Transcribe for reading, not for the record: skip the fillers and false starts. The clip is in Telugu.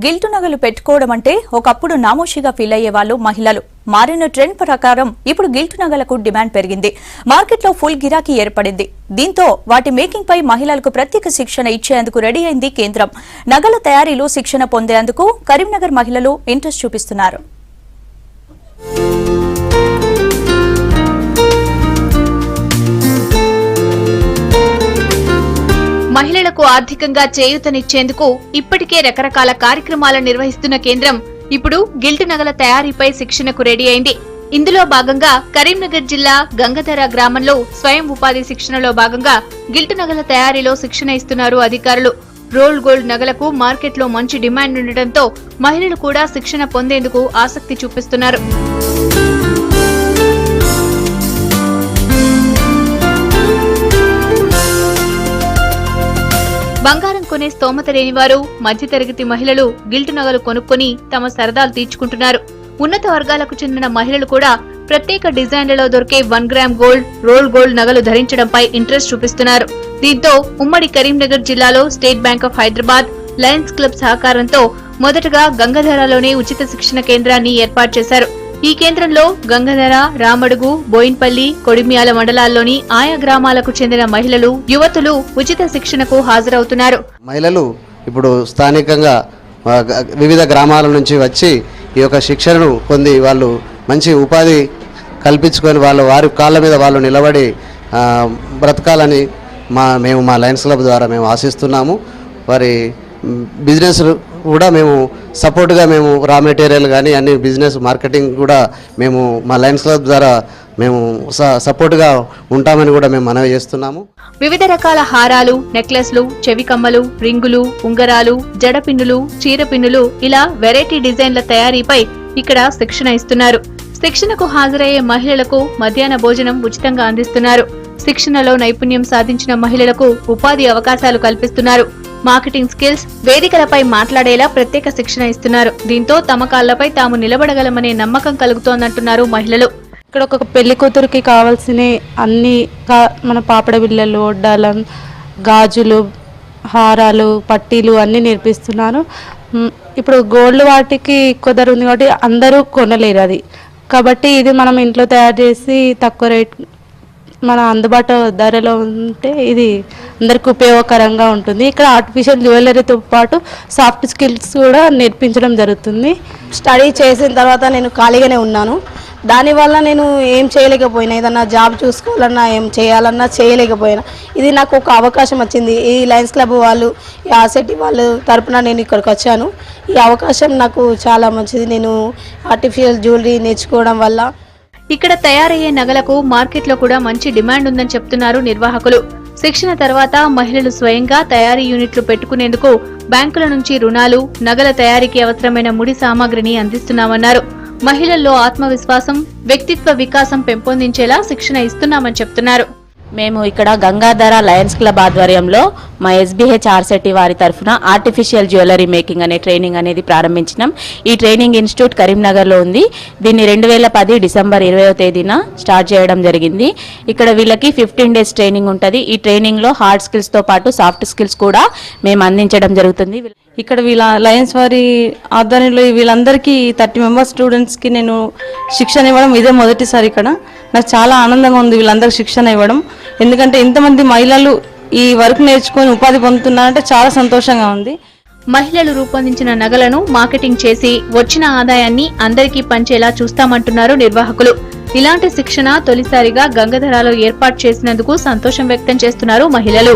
గిల్టు నగలు పెట్టుకోవడం అంటే ఒకప్పుడు నామోషిగా ఫీల్ అయ్యే వాళ్ళు మహిళలు. మారిన ట్రెండ్ ప్రకారం ఇప్పుడు గిల్టు నగలకు డిమాండ్ పెరిగింది. మార్కెట్లో ఫుల్ గిరాకీ ఏర్పడింది. దీంతో వాటి మేకింగ్ పై మహిళలకు ప్రత్యేక శిక్షణ ఇచ్చేందుకు రెడీ అయింది కేంద్రం. నగల తయారీలో శిక్షణ పొందేందుకు కరీంనగర్ మహిళలు ఇంట్రెస్ట్ చూపిస్తున్నారు. మహిళలకు ఆర్థికంగా చేయూతనిచ్చేందుకు ఇప్పటికే రకరకాల కార్యక్రమాలను నిర్వహిస్తున్న కేంద్రం ఇప్పుడు గిల్టు నగల తయారీపై శిక్షణకు రెడీ అయింది. ఇందులో భాగంగా కరీంనగర్ జిల్లా గంగధర గ్రామంలో స్వయం ఉపాధి శిక్షణలో భాగంగా గిల్టు నగల తయారీలో శిక్షణ ఇస్తున్నారు అధికారులు. రోల్ గోల్డ్ నగలకు మార్కెట్లో మంచి డిమాండ్ ఉండటంతో మహిళలు కూడా శిక్షణ పొందేందుకు ఆసక్తి చూపిస్తున్నారు. బంగారం కొనే స్తోమత లేని వారు, మధ్యతరగతి మహిళలు గిల్టు నగలు కొనుక్కొని తమ సరదాలు తీర్చుకుంటున్నారు. ఉన్నత వర్గాలకు చెందిన మహిళలు కూడా ప్రత్యేక డిజైన్లలో దొరికే 1 గ్రామ్ గోల్డ్, రోల్ గోల్డ్ నగలు ధరించడంపై ఇంట్రెస్ట్ చూపిస్తున్నారు. దీంతో ఉమ్మడి కరీంనగర్ జిల్లాలో state bank of Hyderabad, Lions club సహకారంతో మొదటగా గంగధరలోనే ఉచిత శిక్షణ కేంద్రాన్ని ఏర్పాటు చేశారు. ఈ కేంద్రంలో గంగధర, రామడుగు, బోయిన్పల్లి, కొడిమ్యాల మండలాల్లోని ఆయా గ్రామాలకు చెందిన మహిళలు, యువతులు ఉచిత శిక్షణకు హాజరవుతున్నారు. మహిళలు ఇప్పుడు స్థానికంగా వివిధ గ్రామాల నుంచి వచ్చి ఈ యొక్క శిక్షణను పొంది వాళ్ళు మంచి ఉపాధి కల్పించుకొని వారి కాళ్ళ మీద వాళ్ళు నిలబడి బ్రతకాలని మేము మా లయన్స్ క్లబ్ ద్వారా మేము ఆశిస్తున్నాము. వారి బిజినెస్ కూడా మేము సపోర్ట్గా మేము రా మెటీరియల్ కానీ అన్ని బిజినెస్ మార్కెటింగ్ కూడా మేము మా లయన్స్ క్లబ్ ద్వారా మేము సపోర్ట్గా ఉంటామని కూడా మేము మనవి చేస్తున్నాము. వివిధ రకాల హారాలు, నెక్లెస్లు, చెవి కమ్మలు, రింగులు, ఉంగరాలు, జడపిన్నులు, చీరపిన్నులు ఇలా వెరైటీ డిజైన్ల తయారీపై ఇక్కడ శిక్షణ ఇస్తున్నారు. శిక్షణకు హాజరయ్యే మహిళలకు మధ్యాహ్న భోజనం ఉచితంగా అందిస్తున్నారు. శిక్షణలో నైపుణ్యం సాధించిన మహిళలకు ఉపాధి అవకాశాలు కల్పిస్తున్నారు. మార్కెటింగ్ స్కిల్స్, వేదికలపై మాట్లాడేలా ప్రత్యేక శిక్షణ ఇస్తున్నారు. దీంతో తమ కాళ్లపై తాము నిలబడగలమనే నమ్మకం కలుగుతోందంటున్నారు మహిళలు. ఇక్కడ ఒక పెళ్లి కూతురికి కావాల్సిన అన్ని మన పాపడ బిళ్ళలు, వడ్డాలం, గాజులు, హారాలు, పట్టీలు అన్నీ నేర్పిస్తున్నారు. ఇప్పుడు గోల్డ్ వాటికి ఎక్కువ ధర ఉంది కాబట్టి అందరూ కొనలేరు అది. కాబట్టి ఇది మనం ఇంట్లో తయారు చేసి తక్కువ రేట్ మన అందుబాటు ధరలో ఉంటే ఇది అందరికి ఉపయోగకరంగా ఉంటుంది. ఇక్కడ ఆర్టిఫిషియల్ జ్యువెలరీతో పాటు సాఫ్ట్ స్కిల్స్ కూడా నేర్పించడం జరుగుతుంది. స్టడీ చేసిన తర్వాత నేను ఖాళీగానే ఉన్నాను. దానివల్ల నేను ఏం చేయలేకపోయినా, ఏదన్నా జాబ్ చూసుకోవాలన్నా ఏం చేయాలన్నా చేయలేకపోయినా. ఇది నాకు ఒక అవకాశం వచ్చింది. ఈ లయన్స్ క్లబ్ వాళ్ళు, ఈ ఆర్సిటీ వాళ్ళు తరపున నేను ఇక్కడికి వచ్చాను. ఈ అవకాశం నాకు చాలా మంచిది. నేను ఆర్టిఫిషియల్ జ్యువెలరీ నేర్చుకోవడం వల్ల ఇక్కడ తయారయ్యే నగలకు మార్కెట్లో కూడా మంచి డిమాండ్ ఉందని చెప్తున్నారు నిర్వాహకులు. శిక్షణ తర్వాత మహిళలు స్వయంగా తయారీ యూనిట్లు పెట్టుకునేందుకు బ్యాంకుల నుంచి రుణాలు, నగల తయారీకి అవసరమైన ముడి సామాగ్రిని అందిస్తున్నామన్నారు. మహిళల్లో ఆత్మవిశ్వాసం, వ్యక్తిత్వ వికాసం పెంపొందించేలా శిక్షణ ఇస్తున్నామని చెప్తున్నారు. మేము ఇక్కడ గంగాధర లయన్స్ క్లబ్ ఆధ్వర్యంలో మా SBH ఆర్సిటీ వారి తరఫున ఆర్టిఫిషియల్ జ్యువెలరీ మేకింగ్ అనే ట్రైనింగ్ అనేది ప్రారంభించినాం. ఈ ట్రైనింగ్ ఇన్స్టిట్యూట్ కరీంనగర్లో ఉంది. దీన్ని 2010 డిసెంబర్ 20వ తేదీన స్టార్ట్ చేయడం జరిగింది. ఇక్కడ వీళ్ళకి 15 డేస్ ట్రైనింగ్ ఉంటుంది. ఈ ట్రైనింగ్లో హార్డ్ స్కిల్స్తో పాటు సాఫ్ట్ స్కిల్స్ కూడా మేము అందించడం జరుగుతుంది. ఇక్కడ వీళ్ళ లయన్స్ వారి ఆధ్వర్యంలో వీళ్ళందరికీ 30 మెంబర్స్ స్టూడెంట్స్కి నేను శిక్షణ ఇవ్వడం ఇదే మొదటిసారి. ఇక్కడ నాకు చాలా ఆనందంగా ఉంది వీళ్ళందరికీ శిక్షణ ఇవ్వడం. ఎందుకంటే ఇంతమంది మహిళలు ఈ వర్క్ నేర్చుకొని ఉపాధి పొందుతున్నారంటే చాలా సంతోషంగా ఉంది. మహిళలు రూపొందించిన నగలను మార్కెటింగ్ చేసి వచ్చిన ఆదాయాన్ని అందరికీ పంచేలా చూస్తామంటున్నారు నిర్వాహకులు. ఇలాంటి శిక్షణ తొలిసారిగా గంగధరలో ఏర్పాటు చేసినందుకు సంతోషం వ్యక్తం చేస్తున్నారు మహిళలు.